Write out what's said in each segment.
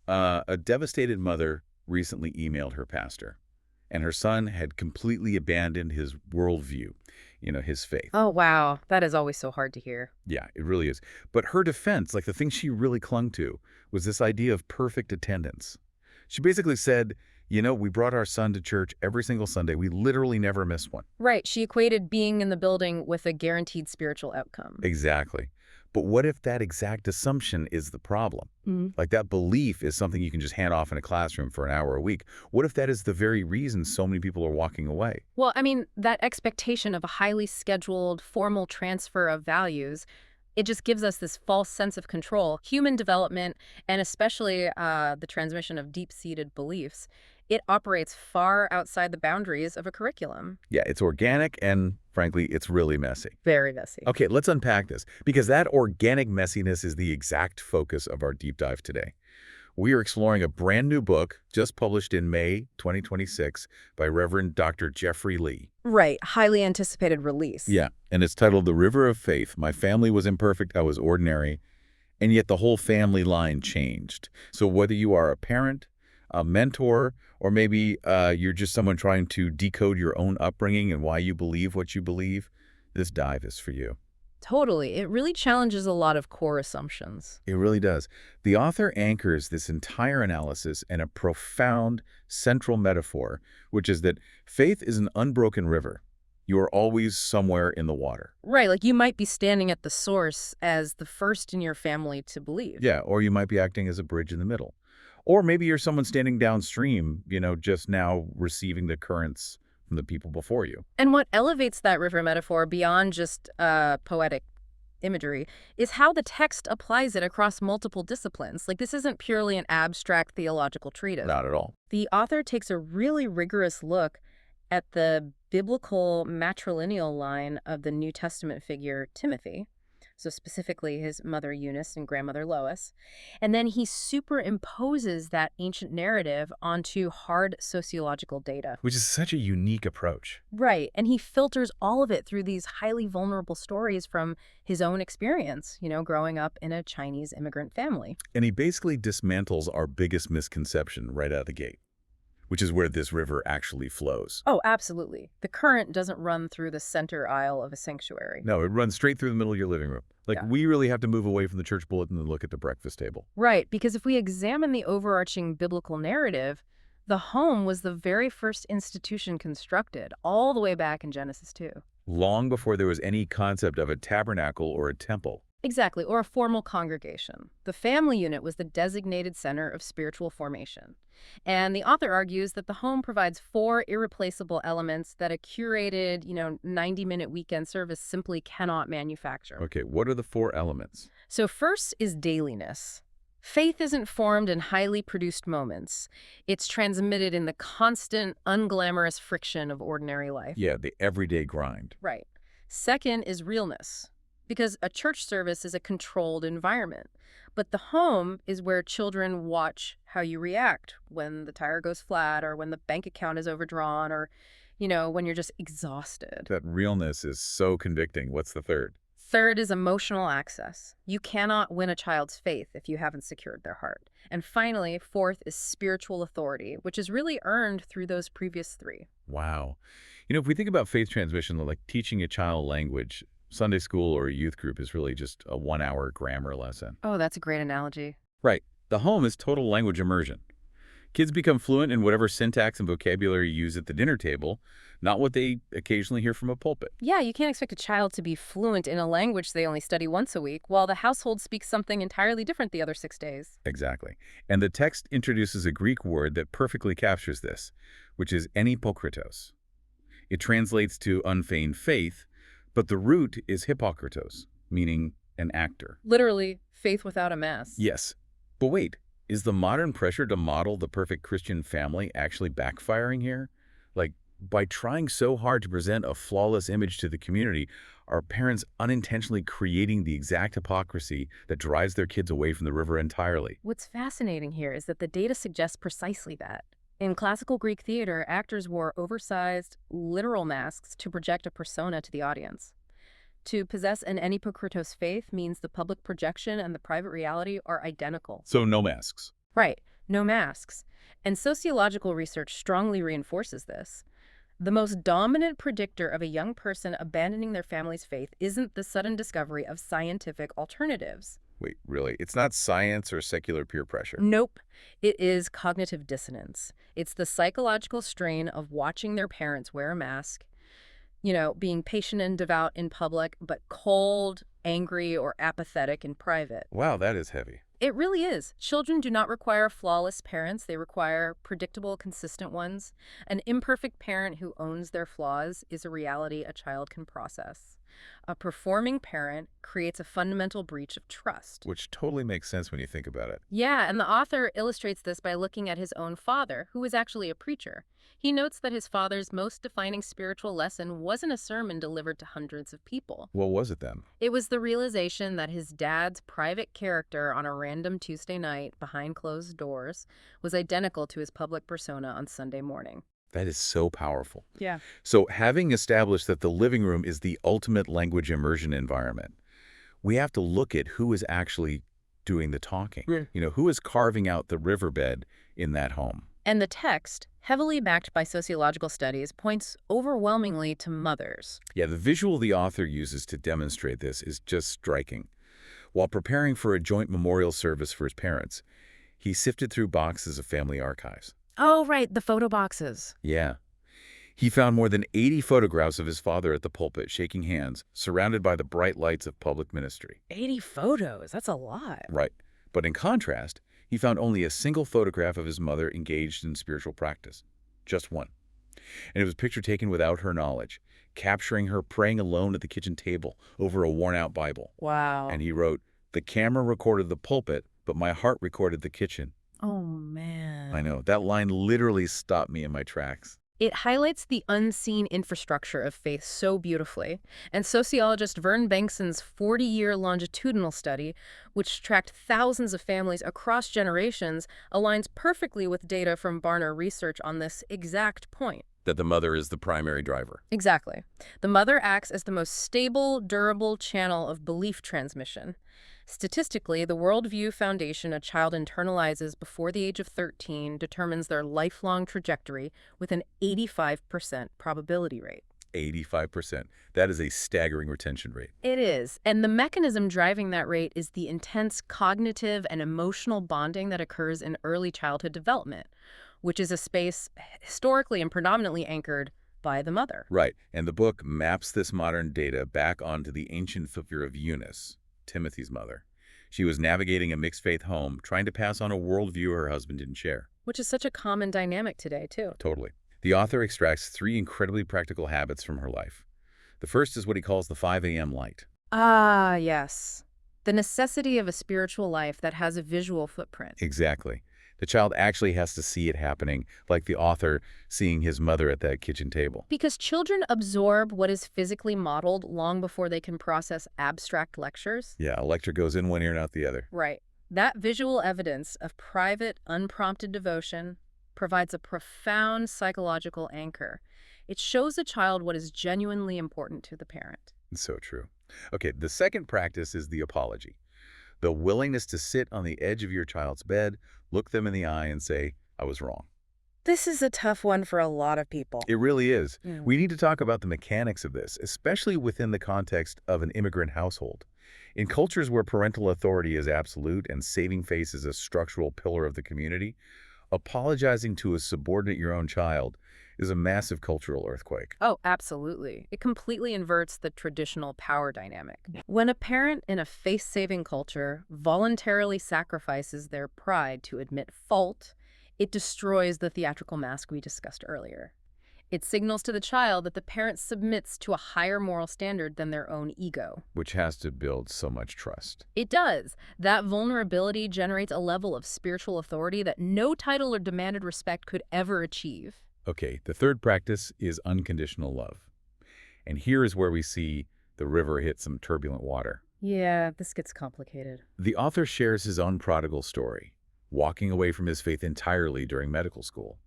A devastated mother recently emailed her pastor, and her son had completely abandoned his worldview, his faith. Oh, wow. That is always so hard to hear. Yeah, it really is. But her defense, like the thing she really clung to, was this idea of perfect attendance. She basically said, we brought our son to church every single Sunday. We literally never missed one. Right. She equated being in the building with a guaranteed spiritual outcome. Exactly. But what if that exact assumption is the problem? Mm. Like that belief is something you can just hand off in a classroom for an hour a week. What if that is the very reason so many people are walking away? Well, I mean, that expectation of a highly scheduled, formal transfer of values, it just gives us this false sense of control. Human development, and especially the transmission of deep-seated beliefs, it operates far outside the boundaries of a curriculum. Yeah, it's organic and, frankly, it's really messy. Very messy. Okay, let's unpack this, because that organic messiness is the exact focus of our deep dive today. We are exploring a brand new book just published in May 2026 by Reverend Dr. Jeffrey Lee. Right. Highly anticipated release. Yeah, and it's titled The River of Faith. My family was imperfect, I was ordinary, and yet the whole family line changed. So whether you are a parent, a mentor, or maybe you're just someone trying to decode your own upbringing and why you believe what you believe, this dive is for you. Totally. It really challenges a lot of core assumptions. It really does. The author anchors this entire analysis in a profound central metaphor, which is that faith is an unbroken river. You are always somewhere in the water. Right, like you might be standing at the source as the first in your family to believe. Yeah, or you might be acting as a bridge in the middle. Or maybe you're someone standing downstream, just now receiving the currents from the people before you. And what elevates that river metaphor beyond just poetic imagery is how the text applies it across multiple disciplines. Like, this isn't purely an abstract theological treatise. Not at all. The author takes a really rigorous look at the biblical matrilineal line of the New Testament figure Timothy, so specifically his mother Eunice and grandmother Lois, and then he superimposes that ancient narrative onto hard sociological data. Which is such a unique approach. Right, and he filters all of it through these highly vulnerable stories from his own experience, growing up in a Chinese immigrant family. And he basically dismantles our biggest misconception right out of the gate, which is where this river actually flows. Oh, absolutely. The current doesn't run through the center aisle of a sanctuary. No, it runs straight through the middle of your living room. Like, Yeah. we really have to move away from the church bulletin and look at the breakfast table. Right, because if we examine the overarching biblical narrative, the home was the very first institution constructed, all the way back in Genesis 2. Long before there was any concept of a tabernacle or a temple. Exactly, or a formal congregation. The family unit was the designated center of spiritual formation. And the author argues that the home provides 4 irreplaceable elements that a curated, 90-minute weekend service simply cannot manufacture. Okay, what are the 4 elements? So first is dailiness. Faith isn't formed in highly produced moments. It's transmitted in the constant, unglamorous friction of ordinary life. Yeah, the everyday grind. Right. Second is realness, because a church service is a controlled environment. But the home is where children watch how you react when the tire goes flat or when the bank account is overdrawn or, when you're just exhausted. That realness is so convicting. What's the third? Third is emotional access. You cannot win a child's faith if you haven't secured their heart. And finally, fourth is spiritual authority, which is really earned through those previous 3. Wow. If we think about faith transmission, like teaching a child language, Sunday school or a youth group is really just a 1-hour grammar lesson. Oh, that's a great analogy. Right. The home is total language immersion. Kids become fluent in whatever syntax and vocabulary you use at the dinner table, not what they occasionally hear from a pulpit. Yeah, you can't expect a child to be fluent in a language they only study once a week, while the household speaks something entirely different the other 6 days. Exactly. And the text introduces a Greek word that perfectly captures this, which is enipokritos. It translates to unfeigned faith, but the root is hypokritos, meaning an actor. Literally, faith without a mask. Yes. But wait, is the modern pressure to model the perfect Christian family actually backfiring here? Like, by trying so hard to present a flawless image to the community, are parents unintentionally creating the exact hypocrisy that drives their kids away from the river entirely? What's fascinating here is that the data suggests precisely that. In classical Greek theater, actors wore oversized, literal masks to project a persona to the audience. To possess an enipokritos faith means the public projection and the private reality are identical. So no masks. Right, no masks. And sociological research strongly reinforces this. The most dominant predictor of a young person abandoning their family's faith isn't the sudden discovery of scientific alternatives. Wait, really? It's not science or secular peer pressure? Nope. It is cognitive dissonance. It's the psychological strain of watching their parents wear a mask, being patient and devout in public, but cold, angry, or apathetic in private. Wow, that is heavy. It really is. Children do not require flawless parents. They require predictable, consistent ones. An imperfect parent who owns their flaws is a reality a child can process. A performing parent creates a fundamental breach of trust. Which totally makes sense when you think about it. Yeah, and the author illustrates this by looking at his own father, who was actually a preacher. He notes that his father's most defining spiritual lesson wasn't a sermon delivered to hundreds of people. What was it then? It was the realization that his dad's private character on a random Tuesday night behind closed doors was identical to his public persona on Sunday morning. That is so powerful. Yeah. So having established that the living room is the ultimate language immersion environment, we have to look at who is actually doing the talking. Who is carving out the riverbed in that home? And the text, heavily backed by sociological studies, points overwhelmingly to mothers. Yeah, the visual the author uses to demonstrate this is just striking. While preparing for a joint memorial service for his parents, he sifted through boxes of family archives. Oh, right, the photo boxes. Yeah. He found more than 80 photographs of his father at the pulpit, shaking hands, surrounded by the bright lights of public ministry. 80 photos, that's a lot. Right. But in contrast, he found only a single photograph of his mother engaged in spiritual practice. Just one. And it was a picture taken without her knowledge, capturing her praying alone at the kitchen table over a worn-out Bible. Wow. And he wrote, "The camera recorded the pulpit, but my heart recorded the kitchen." Oh, man. I know. That line literally stopped me in my tracks. It highlights the unseen infrastructure of faith so beautifully, and sociologist Vern Bankson's 40-year longitudinal study, which tracked thousands of families across generations, aligns perfectly with data from Barna research on this exact point. That the mother is the primary driver. Exactly. The mother acts as the most stable, durable channel of belief transmission. Statistically, the worldview foundation a child internalizes before the age of 13 determines their lifelong trajectory with an 85% probability rate. 85%. That is a staggering retention rate. It is. And the mechanism driving that rate is the intense cognitive and emotional bonding that occurs in early childhood development, which is a space historically and predominantly anchored by the mother. Right. And the book maps this modern data back onto the ancient figure of Eunice, Timothy's mother. She was navigating a mixed-faith home, trying to pass on a worldview her husband didn't share. Which is such a common dynamic today, too. Totally. The author extracts 3 incredibly practical habits from her life. The first is what he calls the 5 a.m. light. Ah, yes. The necessity of a spiritual life that has a visual footprint. Exactly. The child actually has to see it happening, like the author seeing his mother at that kitchen table. Because children absorb what is physically modeled long before they can process abstract lectures. Yeah, a lecture goes in one ear and out the other. Right. That visual evidence of private, unprompted devotion provides a profound psychological anchor. It shows a child what is genuinely important to the parent. So true. Okay, the second practice is the apology. The willingness to sit on the edge of your child's bed, look them in the eye and say, "I was wrong." This is a tough one for a lot of people. It really is. Yeah. We need to talk about the mechanics of this, especially within the context of an immigrant household. In cultures where parental authority is absolute and saving face is a structural pillar of the community, apologizing to a subordinate your own child is a massive cultural earthquake. Oh, absolutely. It completely inverts the traditional power dynamic. When a parent in a faith-saving culture voluntarily sacrifices their pride to admit fault, it destroys the theatrical mask we discussed earlier. It signals to the child that the parent submits to a higher moral standard than their own ego. Which has to build so much trust. It does. That vulnerability generates a level of spiritual authority that no title or demanded respect could ever achieve. Okay, the third practice is unconditional love. And here is where we see the river hit some turbulent water. Yeah, this gets complicated. The author shares his own prodigal story, walking away from his faith entirely during medical school.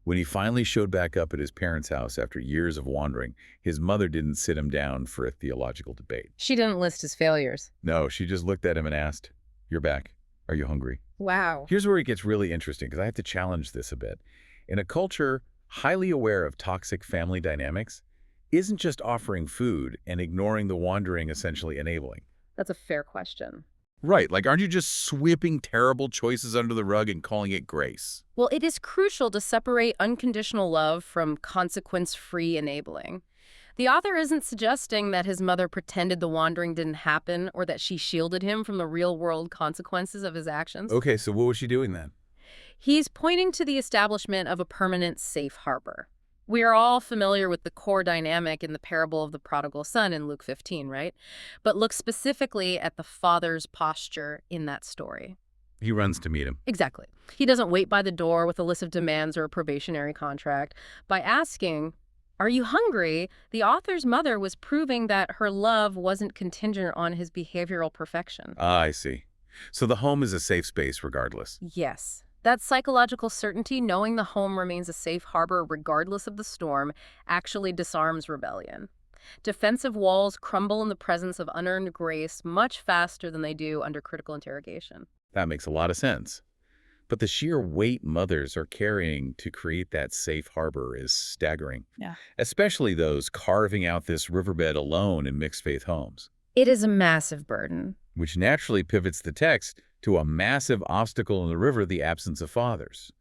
When he finally showed back up at his parents' house after years of wandering, his mother didn't sit him down for a theological debate. She didn't list his failures. No, she just looked at him and asked, "You're back. Are you hungry?" Wow. Here's where it gets really interesting because I have to challenge this a bit. In a culture highly aware of toxic family dynamics, isn't just offering food and ignoring the wandering essentially enabling? That's a fair question. Right, like aren't you just sweeping terrible choices under the rug and calling it grace? Well, it is crucial to separate unconditional love from consequence-free enabling. The author isn't suggesting that his mother pretended the wandering didn't happen or that she shielded him from the real-world consequences of his actions. Okay, so what was she doing then? He's pointing to the establishment of a permanent safe harbor. We are all familiar with the core dynamic in the parable of the prodigal son in Luke 15, right? But look specifically at the father's posture in that story. He runs to meet him. Exactly. He doesn't wait by the door with a list of demands or a probationary contract. By asking, "Are you hungry?" the author's mother was proving that her love wasn't contingent on his behavioral perfection. Ah, I see. So the home is a safe space regardless. Yes. That psychological certainty, knowing the home remains a safe harbor regardless of the storm, actually disarms rebellion. Defensive walls crumble in the presence of unearned grace much faster than they do under critical interrogation. That makes a lot of sense. But the sheer weight mothers are carrying to create that safe harbor is staggering, Yeah. especially those carving out this riverbed alone in mixed-faith homes, It is a massive burden. which naturally pivots the text to a massive obstacle in the river, the absence of fathers.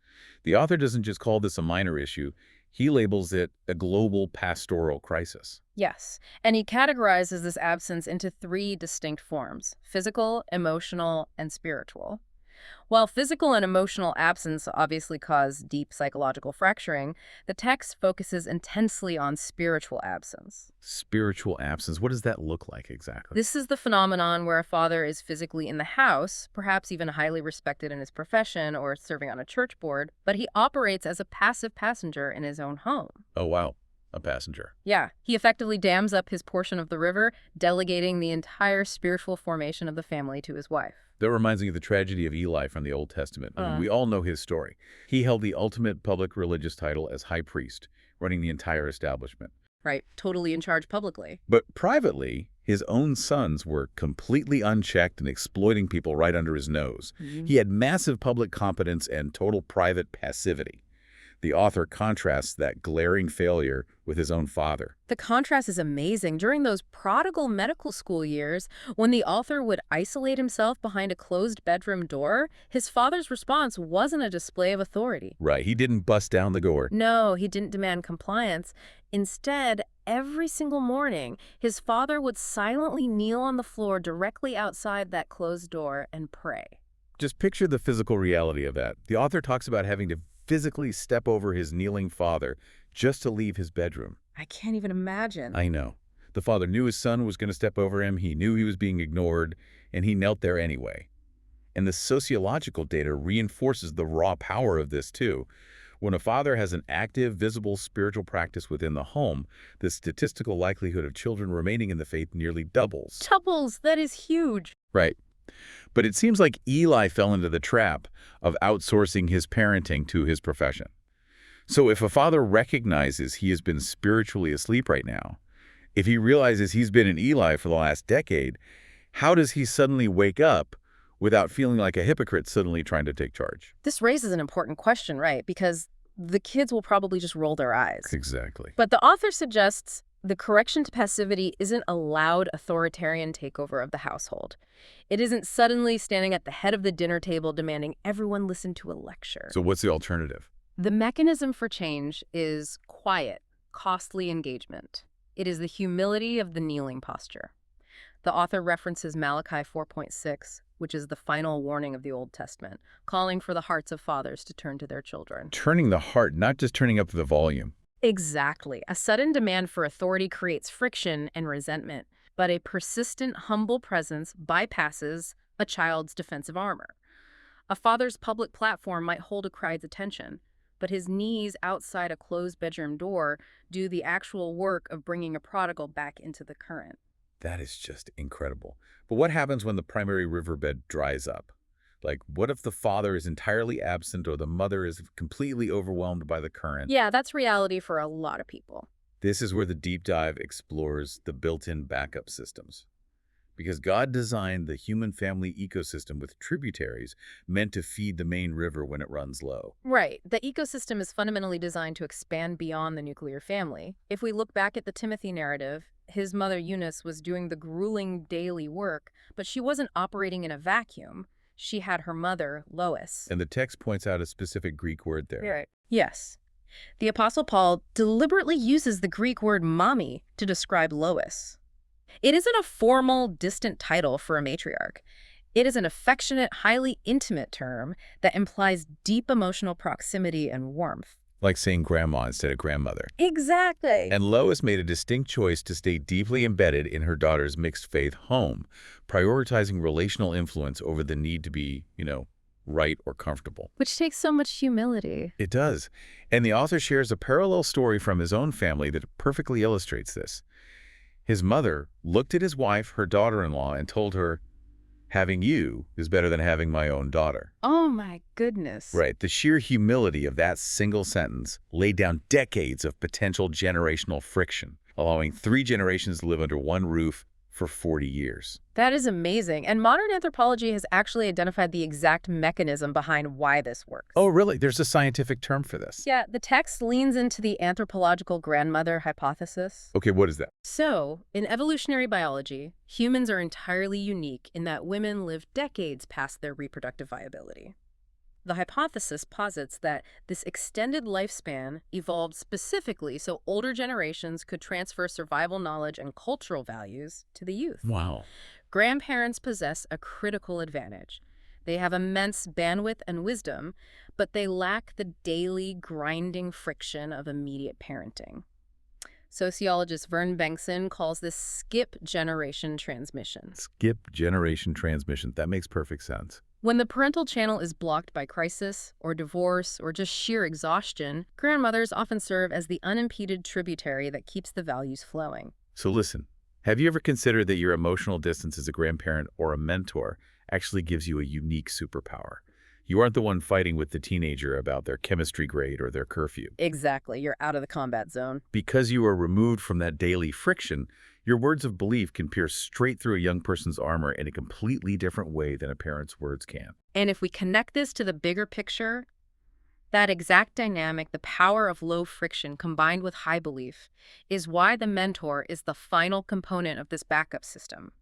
The author doesn't just call this a minor issue, he labels it a global pastoral crisis. Yes, and he categorizes this absence into three distinct forms: physical, emotional, and spiritual. While physical and emotional absence obviously cause deep psychological fracturing, the text focuses intensely on spiritual absence. Spiritual absence, what does that look like exactly? This is the phenomenon where a father is physically in the house, perhaps even highly respected in his profession or serving on a church board, but he operates as a passive passenger in his own home. Oh, wow, a passenger. Yeah, he effectively dams up his portion of the river, delegating the entire spiritual formation of the family to his wife. That reminds me of the tragedy of Eli from the Old Testament. I mean, we all know his story. He held the ultimate public religious title as high priest, running the entire establishment. Right, totally in charge publicly. But privately, his own sons were completely unchecked and exploiting people right under his nose. He had massive public competence and total private passivity. The author contrasts that glaring failure with his own father. The contrast is amazing. During those prodigal medical school years, when the author would isolate himself behind a closed bedroom door, his father's response wasn't a display of authority. Right, he didn't bust down the door. No, he didn't demand compliance. Instead, every single morning, his father would silently kneel on the floor directly outside that closed door and pray. Just picture the physical reality of that. The author talks about having to physically step over his kneeling father just to leave his bedroom. I can't even imagine. I know. The father knew his son was going to step over him, he knew he was being ignored, and he knelt there anyway. And the sociological data reinforces the raw power of this too. When a father has an active, visible spiritual practice within the home, the statistical likelihood of children remaining in the faith nearly doubles. Doubles, that is huge. Right. But it seems like Eli fell into the trap of outsourcing his parenting to his profession. So if a father recognizes he has been spiritually asleep right now, if he realizes he's been an Eli for the last decade, how does he suddenly wake up without feeling like a hypocrite suddenly trying to take charge? This raises an important question, right? Because the kids will probably just roll their eyes. Exactly. But the author suggests the correction to passivity isn't a loud authoritarian takeover of the household. It isn't suddenly standing at the head of the dinner table demanding everyone listen to a lecture. So what's the alternative? The mechanism for change is quiet, costly engagement. It is the humility of the kneeling posture. The author references Malachi 4.6, which is the final warning of the Old Testament, calling for the hearts of fathers to turn to their children. Turning the heart, not just turning up the volume. Exactly. A sudden demand for authority creates friction and resentment, but a persistent, humble presence bypasses a child's defensive armor. A father's public platform might hold a cride's attention, but his knees outside a closed bedroom door do the actual work of bringing a prodigal back into the current. That is just incredible. But what happens when the primary riverbed dries up? Like, what if the father is entirely absent or the mother is completely overwhelmed by the current? Yeah, that's reality for a lot of people. This is where the deep dive explores the built-in backup systems. because God designed the human family ecosystem with tributaries meant to feed the main river when it runs low. Right. The ecosystem is fundamentally designed to expand beyond the nuclear family. If we look back at the Timothy narrative, his mother Eunice was doing the grueling daily work, but she wasn't operating in a vacuum. She had her mother, Lois. And the text points out a specific Greek word there. Right. Yes. The Apostle Paul deliberately uses the Greek word mommy to describe Lois. It isn't a formal, distant title for a matriarch. It is an affectionate, highly intimate term that implies deep emotional proximity and warmth. Like saying grandma instead of grandmother. Exactly. And Lois made a distinct choice to stay deeply embedded in her daughter's mixed-faith home, prioritizing relational influence over the need to be, right or comfortable. Which takes so much humility. It does. And the author shares a parallel story from his own family that perfectly illustrates this. His mother looked at his wife, her daughter-in-law, and told her, "Having you is better than having my own daughter." Oh my goodness. Right. The sheer humility of that single sentence laid down decades of potential generational friction, allowing 3 generations to live under one roof for 40 years. That is amazing. And modern anthropology has actually identified the exact mechanism behind why this works. Oh, really? There's a scientific term for this? Yeah, the text leans into the anthropological grandmother hypothesis. Okay, what is that? So, in evolutionary biology, humans are entirely unique in that women live decades past their reproductive viability. The hypothesis posits that this extended lifespan evolved specifically so older generations could transfer survival knowledge and cultural values to the youth. Wow. Grandparents possess a critical advantage. They have immense bandwidth and wisdom, but they lack the daily grinding friction of immediate parenting. Sociologist Vern Bengtson calls this skip generation transmission. Skip generation transmission. That makes perfect sense. When the parental channel is blocked by crisis or divorce or just sheer exhaustion, grandmothers often serve as the unimpeded tributary that keeps the values flowing. So listen, have you ever considered that your emotional distance as a grandparent or a mentor actually gives you a unique superpower? You aren't the one fighting with the teenager about their chemistry grade or their curfew. Exactly. You're out of the combat zone. Because you are removed from that daily friction, your words of belief can pierce straight through a young person's armor in a completely different way than a parent's words can. And if we connect this to the bigger picture, that exact dynamic, the power of low friction combined with high belief, is why the mentor is the final component of this backup system.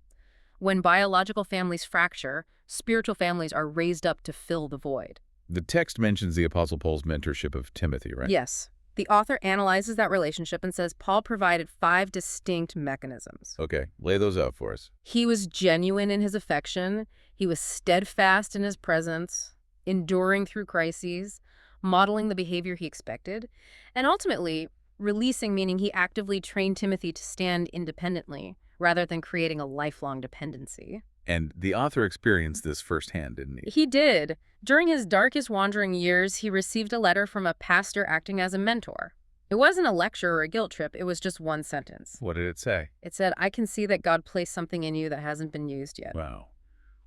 When biological families fracture, spiritual families are raised up to fill the void. The text mentions the Apostle Paul's mentorship of Timothy, right? Yes. The author analyzes that relationship and says Paul provided 5 distinct mechanisms. Okay, lay those out for us. He was genuine in his affection. He was steadfast in his presence, enduring through crises, modeling the behavior he expected, and ultimately releasing, meaning he actively trained Timothy to stand independently rather than creating a lifelong dependency. And the author experienced this firsthand, didn't he? He did. During his darkest wandering years, he received a letter from a pastor acting as a mentor. It wasn't a lecture or a guilt trip, it was just one sentence. What did it say? It said, "I can see that God placed something in you that hasn't been used yet." Wow.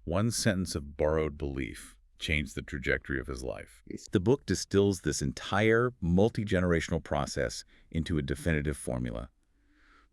One sentence of borrowed belief changed the trajectory of his life. The book distills this entire multi-generational process into a definitive formula.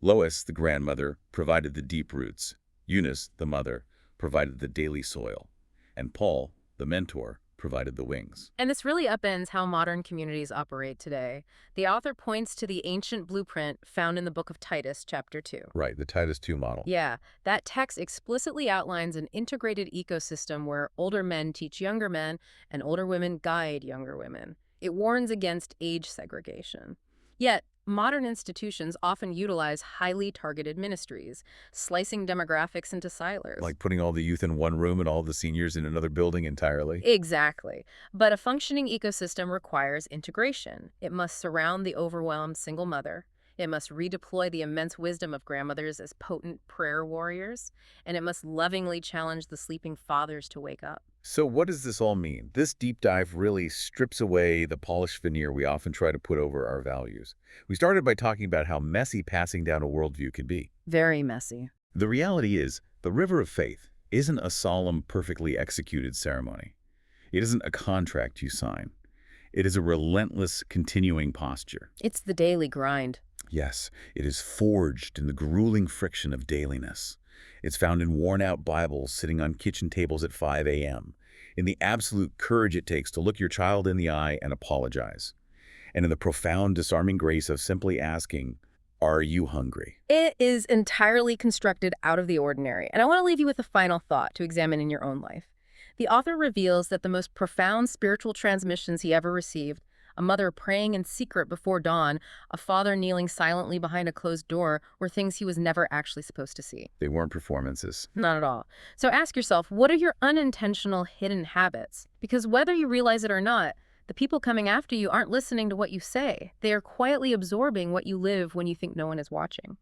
Lois, the grandmother, provided the deep roots. Eunice, the mother, provided the daily soil. And Paul, the mentor, provided the wings. And this really upends how modern communities operate today. The author points to the ancient blueprint found in the book of Titus, chapter 2. Right, the Titus 2 model. Yeah, that text explicitly outlines an integrated ecosystem where older men teach younger men and older women guide younger women. It warns against age segregation. Yet, modern institutions often utilize highly targeted ministries, slicing demographics into silos. Like putting all the youth in one room and all the seniors in another building entirely? Exactly. But a functioning ecosystem requires integration. It must surround the overwhelmed single mother. It must redeploy the immense wisdom of grandmothers as potent prayer warriors. And it must lovingly challenge the sleeping fathers to wake up. So what does this all mean? This deep dive really strips away the polished veneer we often try to put over our values. We started by talking about how messy passing down a worldview can be. Very messy. The reality is, the river of faith isn't a solemn, perfectly executed ceremony. It isn't a contract you sign. It is a relentless, continuing posture. It's the daily grind. Yes, it is forged in the grueling friction of dailiness. It's found in worn-out Bibles sitting on kitchen tables at 5 a.m., in the absolute courage it takes to look your child in the eye and apologize, and in the profound, disarming grace of simply asking, "Are you hungry?" It is entirely constructed out of the ordinary, and I want to leave you with a final thought to examine in your own life. The author reveals that the most profound spiritual transmissions he ever received, a mother praying in secret before dawn, a father kneeling silently behind a closed door, were things he was never actually supposed to see. They weren't performances. Not at all. So ask yourself, what are your unintentional hidden habits? Because whether you realize it or not, the people coming after you aren't listening to what you say. They are quietly absorbing what you live when you think no one is watching.